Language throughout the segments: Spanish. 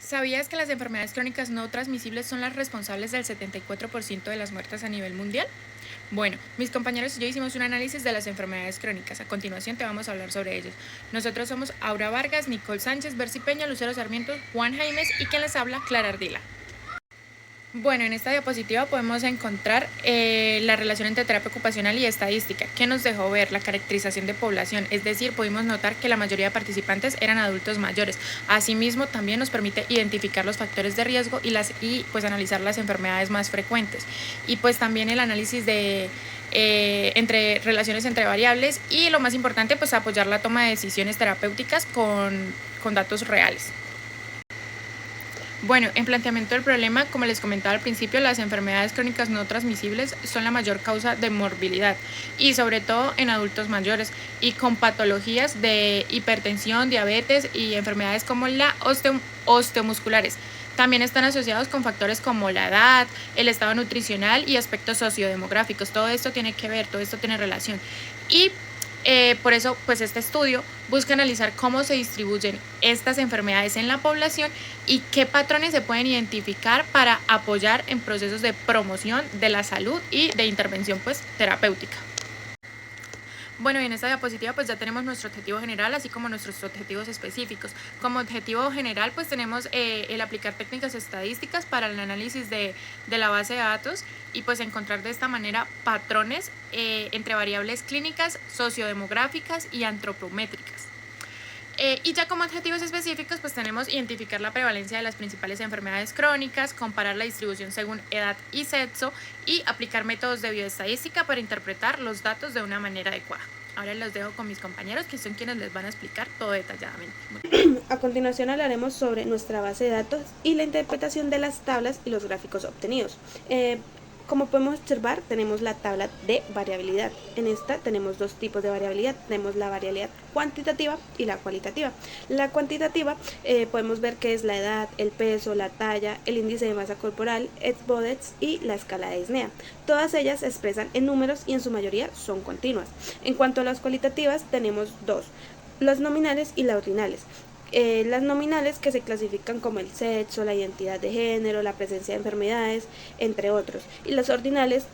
¿Sabías que las enfermedades crónicas no transmisibles son las responsables del 74% de las muertes a nivel mundial? Bueno, mis compañeros y yo hicimos un análisis de las enfermedades crónicas. A continuación te vamos a hablar sobre ellas. Nosotros somos Aura Vargas, Nicole Sánchez, Bercy Peña, Lucero Sarmiento, Juan Jaimes y quien les habla, Clara Ardila. Bueno, en esta diapositiva podemos encontrar la relación entre terapia ocupacional y estadística, que nos dejó ver la caracterización de población, es decir, pudimos notar que la mayoría de participantes eran adultos mayores. Asimismo, también nos permite identificar los factores de riesgo y pues analizar las enfermedades más frecuentes. Y pues también el análisis de entre relaciones entre variables y lo más importante, pues apoyar la toma de decisiones terapéuticas con datos reales. Bueno, en planteamiento del problema, como les comentaba al principio, las enfermedades crónicas no transmisibles son la mayor causa de morbilidad y sobre todo en adultos mayores y con patologías de hipertensión, diabetes y enfermedades como la osteomusculares. También están asociados con factores como la edad, el estado nutricional y aspectos sociodemográficos. Todo esto tiene que ver, todo esto tiene relación. Y por eso, pues este estudio busca analizar cómo se distribuyen estas enfermedades en la población y qué patrones se pueden identificar para apoyar en procesos de promoción de la salud y de intervención pues terapéutica. Bueno, y en esta diapositiva pues ya tenemos nuestro objetivo general, así como nuestros objetivos específicos. Como objetivo general pues tenemos el aplicar técnicas estadísticas para el análisis de la base de datos y pues encontrar de esta manera patrones entre variables clínicas, sociodemográficas y antropométricas. Y ya como objetivos específicos, pues tenemos identificar la prevalencia de las principales enfermedades crónicas, comparar la distribución según edad y sexo y aplicar métodos de bioestadística para interpretar los datos de una manera adecuada. Ahora los dejo con mis compañeros, que son quienes les van a explicar todo detalladamente. A continuación hablaremos sobre nuestra base de datos y la interpretación de las tablas y los gráficos obtenidos. Como podemos observar, tenemos la tabla de variabilidad. En esta tenemos dos tipos de variabilidad. Tenemos la variabilidad cuantitativa y la cualitativa. La cuantitativa podemos ver que es la edad, el peso, la talla, el índice de masa corporal, SBODEX y la escala de ISNEA. Todas ellas se expresan en números y en su mayoría son continuas. En cuanto a las cualitativas, tenemos dos: las nominales y las ordinales. Las nominales, que se clasifican como el sexo, la identidad de género, la presencia de enfermedades, entre otros, y las ordinales,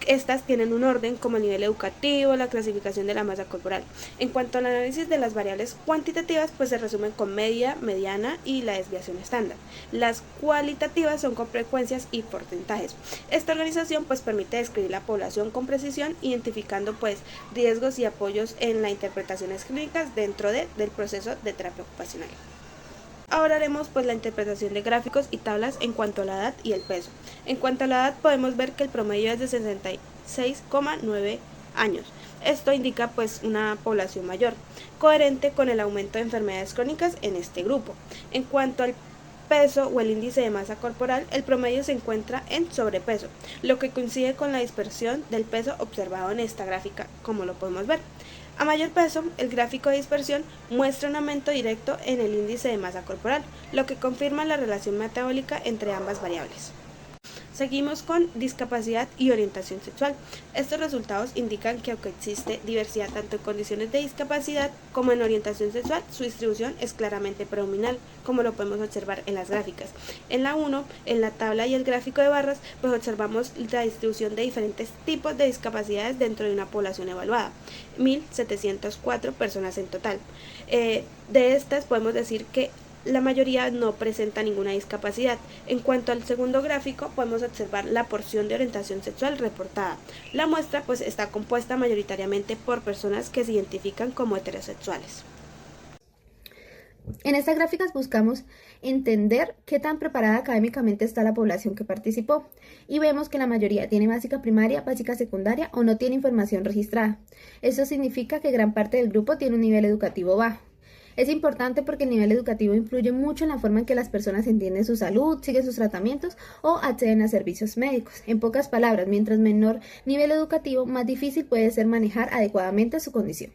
estas tienen un orden como el nivel educativo, la clasificación de la masa corporal. En cuanto al análisis de las variables cuantitativas, pues se resumen con media, mediana y la desviación estándar. Las cualitativas son con frecuencias y porcentajes. Esta organización pues permite describir la población con precisión, identificando pues riesgos y apoyos en las interpretaciones clínicas dentro del proceso de terapia ocupacional. Ahora haremos pues la interpretación de gráficos y tablas en cuanto a la edad y el peso. En cuanto a la edad, podemos ver que el promedio es de 66,9 años. Esto indica pues una población mayor, coherente con el aumento de enfermedades crónicas en este grupo. En cuanto al peso o el índice de masa corporal, el promedio se encuentra en sobrepeso, lo que coincide con la dispersión del peso observado en esta gráfica, como lo podemos ver. A mayor peso, el gráfico de dispersión muestra un aumento directo en el índice de masa corporal, lo que confirma la relación metabólica entre ambas variables. Seguimos con discapacidad y orientación sexual. Estos resultados indican que aunque existe diversidad tanto en condiciones de discapacidad como en orientación sexual, su distribución es claramente predominante, como lo podemos observar en las gráficas. En la 1, en la tabla y el gráfico de barras, pues observamos la distribución de diferentes tipos de discapacidades dentro de una población evaluada, 1.704 personas en total. De estas podemos decir que la mayoría no presenta ninguna discapacidad. En cuanto al segundo gráfico, podemos observar la porción de orientación sexual reportada. La muestra pues está compuesta mayoritariamente por personas que se identifican como heterosexuales. En estas gráficas buscamos entender qué tan preparada académicamente está la población que participó y vemos que la mayoría tiene básica primaria, básica secundaria o no tiene información registrada. Esto significa que gran parte del grupo tiene un nivel educativo bajo. Es importante porque el nivel educativo influye mucho en la forma en que las personas entienden su salud, siguen sus tratamientos o acceden a servicios médicos. En pocas palabras, mientras menor nivel educativo, más difícil puede ser manejar adecuadamente su condición.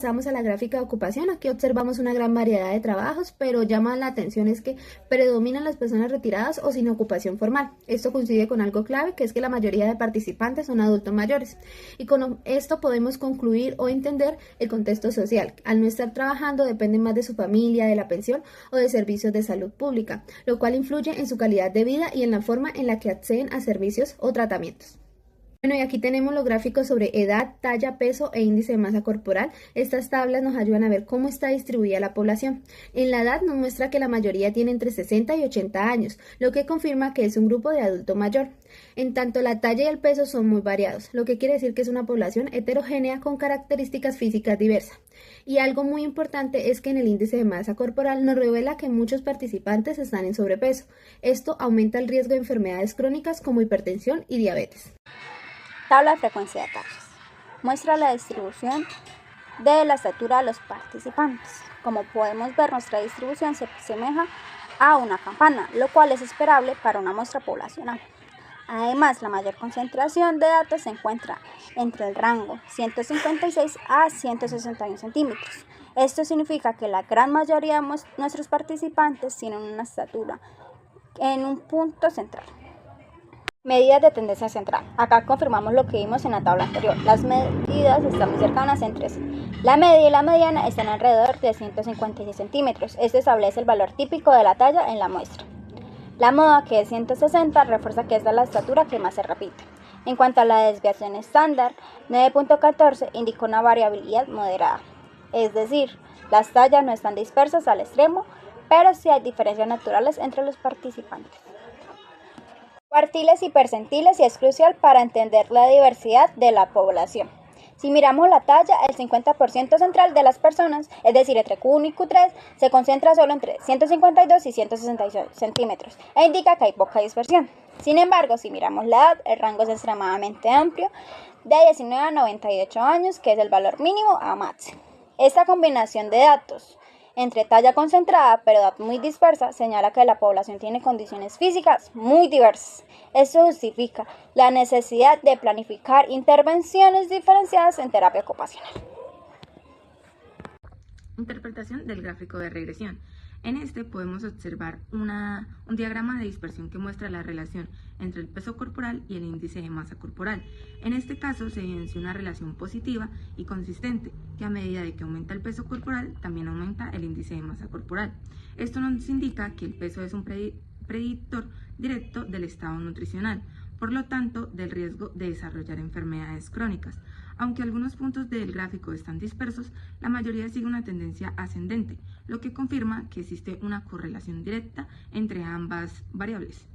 Pasamos a la gráfica de ocupación. Aquí observamos una gran variedad de trabajos, pero llama la atención es que predominan las personas retiradas o sin ocupación formal. Esto coincide con algo clave, que es que la mayoría de participantes son adultos mayores. Y con esto podemos concluir o entender el contexto social. Al no estar trabajando dependen más de su familia, de la pensión o de servicios de salud pública, lo cual influye en su calidad de vida y en la forma en la que acceden a servicios o tratamientos. Bueno, y aquí tenemos los gráficos sobre edad, talla, peso e índice de masa corporal. Estas tablas nos ayudan a ver cómo está distribuida la población. En la edad nos muestra que la mayoría tiene entre 60 y 80 años, lo que confirma que es un grupo de adulto mayor. En tanto, la talla y el peso son muy variados, lo que quiere decir que es una población heterogénea con características físicas diversas. Y algo muy importante es que en el índice de masa corporal nos revela que muchos participantes están en sobrepeso. Esto aumenta el riesgo de enfermedades crónicas como hipertensión y diabetes. Tabla de frecuencia de tallas. Muestra la distribución de la estatura de los participantes. Como podemos ver, nuestra distribución se asemeja a una campana, lo cual es esperable para una muestra poblacional. Además, la mayor concentración de datos se encuentra entre el rango 156 a 161 centímetros. Esto significa que la gran mayoría de nuestros participantes tienen una estatura en un punto central. Medidas de tendencia central. Acá confirmamos lo que vimos en la tabla anterior. Las medidas están muy cercanas entre sí. La media y la mediana están alrededor de 156 centímetros. Esto establece el valor típico de la talla en la muestra. La moda, que es 160, refuerza que esta es la estatura que más se repite. En cuanto a la desviación estándar, 9.14 indica una variabilidad moderada. Es decir, las tallas no están dispersas al extremo, pero sí hay diferencias naturales entre los participantes. Cuartiles y percentiles, y es crucial para entender la diversidad de la población. Si miramos la talla, el 50% central de las personas, es decir, entre Q1 y Q3, se concentra solo entre 152 y 166 centímetros e indica que hay poca dispersión. Sin embargo, si miramos la edad, el rango es extremadamente amplio, de 19 a 98 años, que es el valor mínimo a máximo. Esta combinación de datos entre talla concentrada pero edad muy dispersa señala que la población tiene condiciones físicas muy diversas. Esto justifica la necesidad de planificar intervenciones diferenciadas en terapia ocupacional. Interpretación del gráfico de regresión. En este podemos observar un diagrama de dispersión que muestra la relación entre el peso corporal y el índice de masa corporal. En este caso se evidencia una relación positiva y consistente, que a medida de que aumenta el peso corporal, también aumenta el índice de masa corporal. Esto nos indica que el peso es un predictor directo del estado nutricional, por lo tanto, del riesgo de desarrollar enfermedades crónicas. Aunque algunos puntos del gráfico están dispersos, la mayoría sigue una tendencia ascendente, lo que confirma que existe una correlación directa entre ambas variables.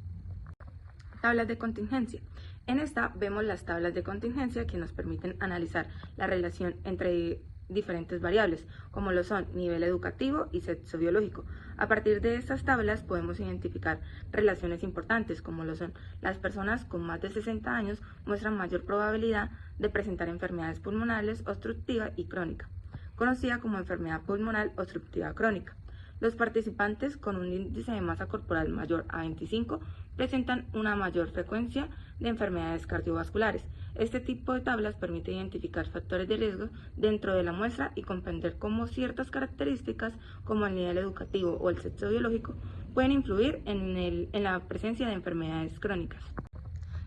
Tablas de contingencia. En esta vemos las tablas de contingencia que nos permiten analizar la relación entre diferentes variables, como lo son nivel educativo y sexo biológico. A partir de estas tablas podemos identificar relaciones importantes, como lo son las personas con más de 60 años muestran mayor probabilidad de presentar enfermedades pulmonares obstructiva y crónica, conocida como enfermedad pulmonar obstructiva crónica. Los participantes con un índice de masa corporal mayor a 25 presentan una mayor frecuencia de enfermedades cardiovasculares. Este tipo de tablas permite identificar factores de riesgo dentro de la muestra y comprender cómo ciertas características, como el nivel educativo o el sexo biológico, pueden influir en la presencia de enfermedades crónicas.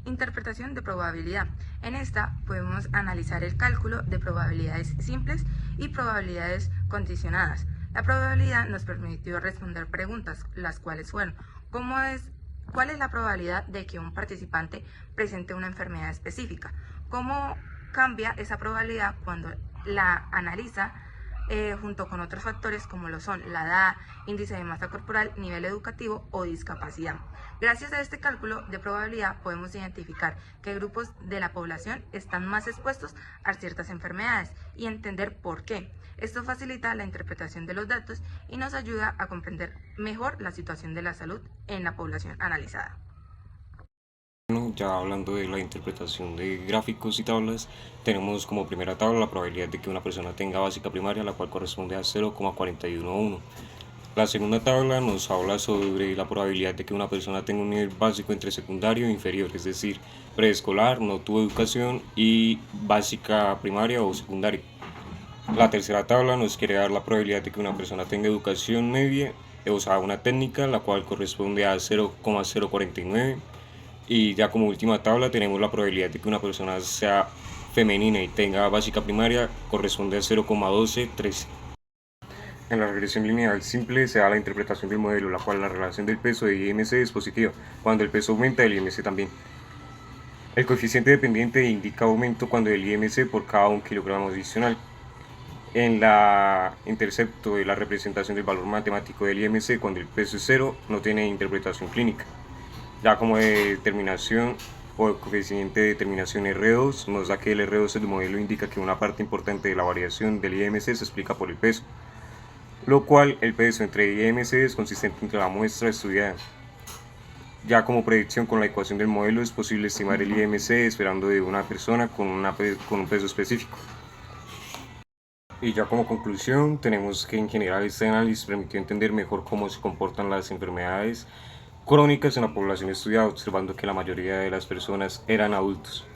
Interpretación de probabilidad. En esta podemos analizar el cálculo de probabilidades simples y probabilidades condicionadas. La probabilidad nos permitió responder preguntas, las cuales fueron: ¿cuál es la probabilidad de que un participante presente una enfermedad específica? ¿Cómo cambia esa probabilidad cuando la analiza junto con otros factores como lo son la edad, índice de masa corporal, nivel educativo o discapacidad? Gracias a este cálculo de probabilidad podemos identificar qué grupos de la población están más expuestos a ciertas enfermedades y entender por qué. Esto facilita la interpretación de los datos y nos ayuda a comprender mejor la situación de la salud en la población analizada. Bueno, ya hablando de la interpretación de gráficos y tablas, tenemos como primera tabla la probabilidad de que una persona tenga básica primaria, la cual corresponde a 0,411. La segunda tabla nos habla sobre la probabilidad de que una persona tenga un nivel básico entre secundario e inferior, es decir, preescolar, no tuvo educación, y básica primaria o secundaria. La tercera tabla nos quiere dar la probabilidad de que una persona tenga educación media, o sea, una técnica, la cual corresponde a 0,049. Y ya como última tabla tenemos la probabilidad de que una persona sea femenina y tenga básica primaria, corresponde a 0,1213. En la regresión lineal simple se da la interpretación del modelo, la cual la relación del peso de IMC es positiva. Cuando el peso aumenta, el IMC también. El coeficiente dependiente indica aumento cuando el IMC por cada 1 kilogramo adicional. En la intercepto de la representación del valor matemático del IMC cuando el peso es 0 no tiene interpretación clínica. Ya como determinación o coeficiente de determinación R2 nos da que el R2 del modelo indica que una parte importante de la variación del IMC se explica por el peso, lo cual el peso entre IMC es consistente entre la muestra estudiada. Ya como predicción con la ecuación del modelo es posible estimar el IMC esperando de una persona con un peso específico. Y ya como conclusión tenemos que en general este análisis permitió entender mejor cómo se comportan las enfermedades crónicas en la población estudiada, observando que la mayoría de las personas eran adultos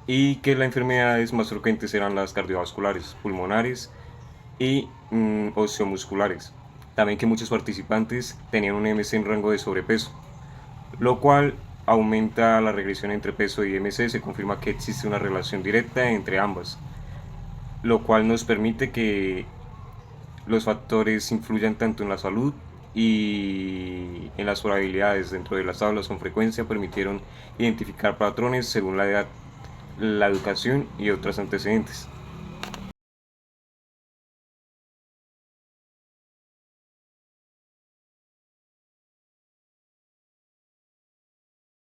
y que las enfermedades más frecuentes eran las cardiovasculares, pulmonares y osteomusculares. También que muchos participantes tenían un IMC en rango de sobrepeso, lo cual aumenta la regresión entre peso y IMC. Se confirma que existe una relación directa entre ambas, lo cual nos permite que los factores influyan tanto en la salud y en las probabilidades. Dentro de las tablas con frecuencia permitieron identificar patrones según la edad, la educación y otros antecedentes.